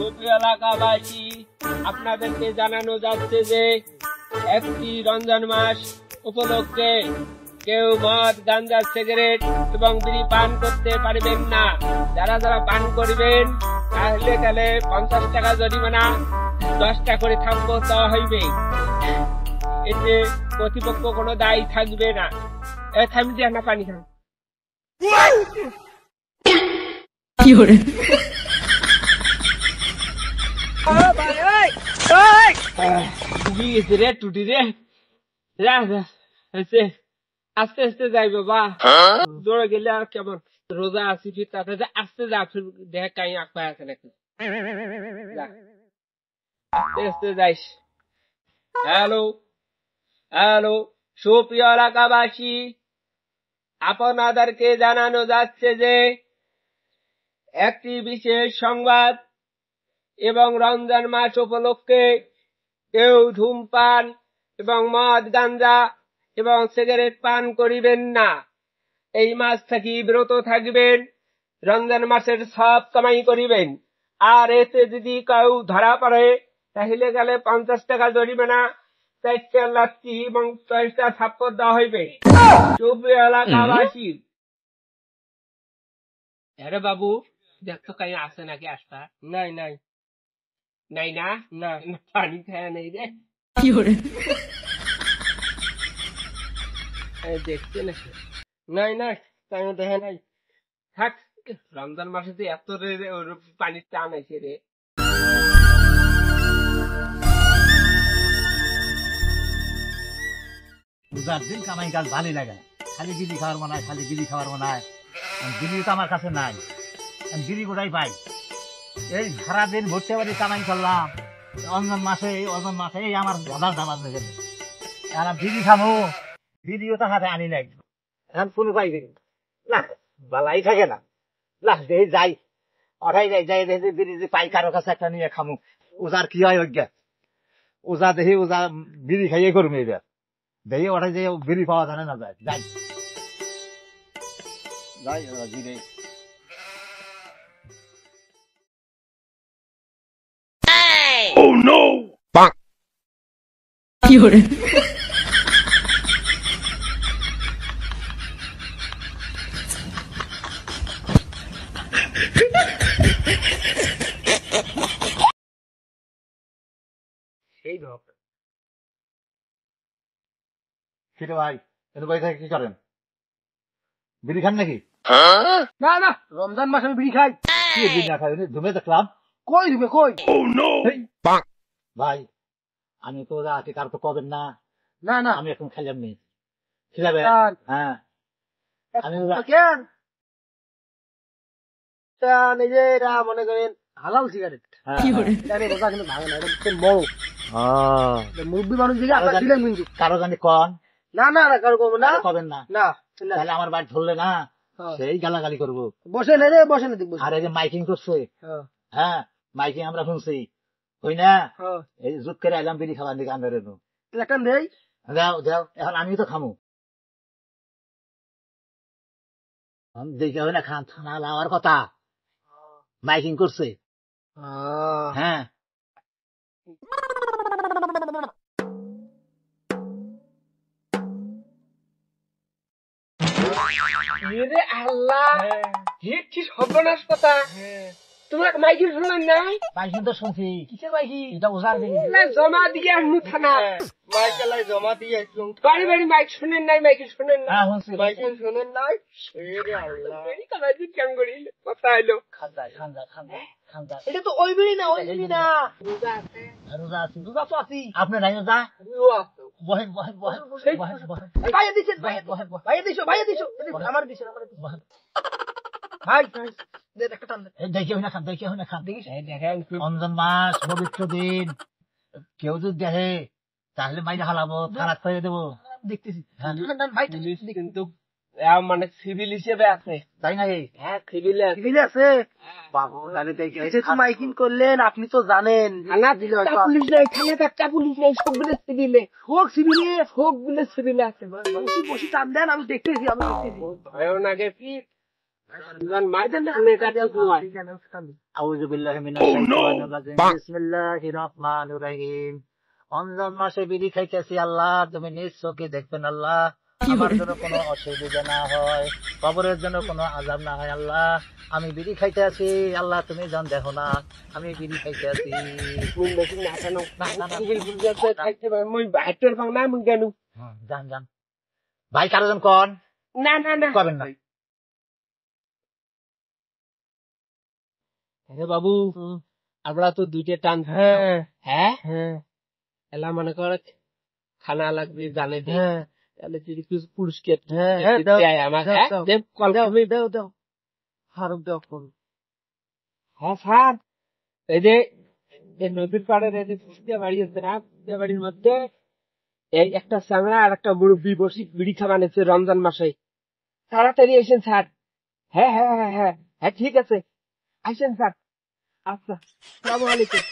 সুপ্রিয় এলাকাবাসী, আপনাদেরকে জানানো যাচ্ছে যে একটি রমজান মাস উপলক্ষে কেউ মদ, গাঁজা, সিগারেট এবং বিড়ি পান করতে পারবেন না। যারা যারা পান করবেন তাহলে 50 টাকা জরিমানা, 10টা করে থাপ্পড় দেওয়া হইবে। এতে কর্তৃপক্ষ কোনো দায়ী থাকবে না। থামি দিয়ে না, পানি খান। টুটি রে, আস্তে আস্তে যাই বাবা, দৌড়ে গেলে আর কেমন রোজা আছি, ফির তাতে আস্তে যা, ফির দেখ কাই আঁকা আছে নাকি, আস্তে আস্তে যাইস। হ্যালো হ্যালো, সুপ্রিয় এলাকাবাসী, আপনাদেরকে জানানো যাচ্ছে যে একটি বিশেষ সংবাদ এবং রমজান মাস উপলক্ষে কেউ ধূমপান এবং মদ, গাঁজা এবং সিগারেট পান করিবেন না। এই মাস থেকে বিরত থাকবেন, রমজান মাসের সব কামাই করিবেন। আর এতে যদি কেউ ধরা পড়ে তাহলে গেলে 50 টাকা জরিমানা, 4টা লাঠি এবং 10টা থাপ্পড় দেওয়া হইবে। সুপ্রিয় এলাকাবাসী, আরে বাবু দেখতো কাই আছে নাকি আশপা? নাই নাই নাই, না না পানি খায় নেই রে, দেখছে নাকি? নাই নাই, তাই দেখে নাই। থাক, রমজান মাসে তো এত পানির টান আছে রে। দিন কামাই কাজ ভালোই লাগে না, খালি বিড়ি খাওয়ার মনে হয়, খালি বিড়ি খাওয়ার মনে হয়। বিড়ি তো আমার কাছে নাই, আমি বিড়ি কোথায় পাই? এই সারাদিন ভর্তি বাড়ি কামাই করলাম, অঞ্জন মাসে আমার গলার দাম হয়ে গেছে। বিড়ি খাবো, বিড়িও তো হাতে আনি নাই, এখন কোনো পাইবে না, বালাই থাকে না। লাস্ট দেখি যাই, ওঠাই যাই দেখি বিড়ি যে পাই কারো কাছে একটা নিয়ে খামু। ওজার কি হয় অজ্ঞা, ওজা দেখি ওজা বিড়ি খাইয়ে করবো এবার, দেখি ওঠাই যে বিড়ি পাওয়া জানে না, যায় যাই যাই বিড়ি। Oh no! Bonk. সেই ভক সেটা ভাই, এর বাড়ি থেকে কি করেন? বিড়ি খান নাকি? না না, রমজান মাসে আমি বিড়ি খাই। কি বিড়ি না খাই? ধুমে দেখলাম। কই ধুবে কই? Oh no! Bonk. ভাই আমি তো আছি, কার তো কবেন না। না না, আমি এখন খাইলাম নি, খিলাবে। হ্যাঁ আমি কেন নিজেরা মনে করেন হালাল সিগারেট, রোজা কিন্তু ভাঙে না, এটা বড় মুরব্বী মানুষ দিকে আমরা ছিলেন কিন্তু। কারো জানি কন? না না না, কারো কব না, কবেন না। না তাহলে আমার বাড়ি ধরলে না, সেই গালাগালি করবো। বসে না রে, বসে না দেখবো। আর এই যে মাইকিং করছে, হ্যাঁ মাইকিং আমরা শুনছি, হই না? এই জুট করে আইলাম বিড়ি খাবার দিকে আন্দারে একটা নেই, দাও দাও, এখন আমি তো খামু। দেখে হয় না, খান থানা লাওয়ার কথা মাইকিং করছে। হ্যাঁ আল্লাহ, কি সর্বনাশ কথা। তোমরা মাইকি শুনলেন নাই? মাইকিং তো শুনছি। কিসের মাইকি? এটা ওজার বিড়ি জমা দিয়ে আসনু থানা, মাইকেলাই জমা দিয়ে আসলুম। বাড়ি বাড়ি মাইক শুনেন নাই? মাইকি শুনেন না? মাইকি শুনেন নাই? কেমন করি কথা এলো? এটা তো ওই বিড়ি না, ওই বিড়ি না। রোজা আছে, রোজা আছে, রোজা তো আছি। আপনি নাই রোজা? বহেন বহেন বহেন বহেন, ভাইয়া দিছেন, ভাইয়া দিছো, ভাইয়া দিছো, আমার দিছেন, আমার দিছেন ভাই। একটা টান দেখে হয় না খান, দেখে হয় না খান। দেখিস দেখেন, রমজান মাস পবিত্র দিন, কেউ যদি দেখে তাহলে মাইরে হালাবো, খারাপ করে দেবো। দেখতেছি ভাই, কিন্তু মানে সিভিল হিসেবে আছে, তাই না? হ্যাঁ সিভিল আছে বাবু। তাহলে দেখে মাইকিং করলেন, আপনি তো জানেন পুলিশ নাই, থানায় একটা পুলিশ নেই, সব বিলে সিভিলে, হোক সিভিলে, হোক বিলে সিভিলে আছে। বসি টান দেন, আমি দেখতেছি, আমি দেখতেছি। ভয়ও নাগে ফির আউযু বিল্লাহি মিনাশ Oh, no. শাইতানির রাজিম। বিসমিল্লাহির রহমানির রহিম। রমজান মাসে বিড়ি খাইতেছি আল্লাহ, তুমি নিজ চোখে দেখবেন আল্লাহ, আমার জন্য কোনো অসুবিধা না হয়, কবরের জন্য কোনো আযাব না হয় আল্লাহ। আমি বিড়ি খাইতে আছি আল্লাহ, তুমি যেন দেখো না আমি বিড়ি খাইতে আছি। যান যান ভাই, কারোজন কন না না না কবেন না। হ্যাঁ বাবু, আমরা তো দুইটা টান। হ্যাঁ হ্যাঁ এলা মনে কর খানা লাগবে জানে তাহলে যদি কিছু পুরস্কার দেয় আমাকে, কল করবি। হ্যাঁ স্যার, এই যে এই নদীর পাড়ের এই যে ফুসকা বাড়ি আছে না, ফুসকা বাড়ির মধ্যে এই একটা চাংড়া আর একটা মুরব্বী বসি বিড়ি খাওয়ানেছে রমজান মাসে। তাড়াতাড়ি এসেন স্যার। হ্যাঁ হ্যাঁ হ্যাঁ হ্যাঁ হ্যাঁ ঠিক আছে, আসেন স্যার। আচ্ছা, আসসালামু আলাইকুম।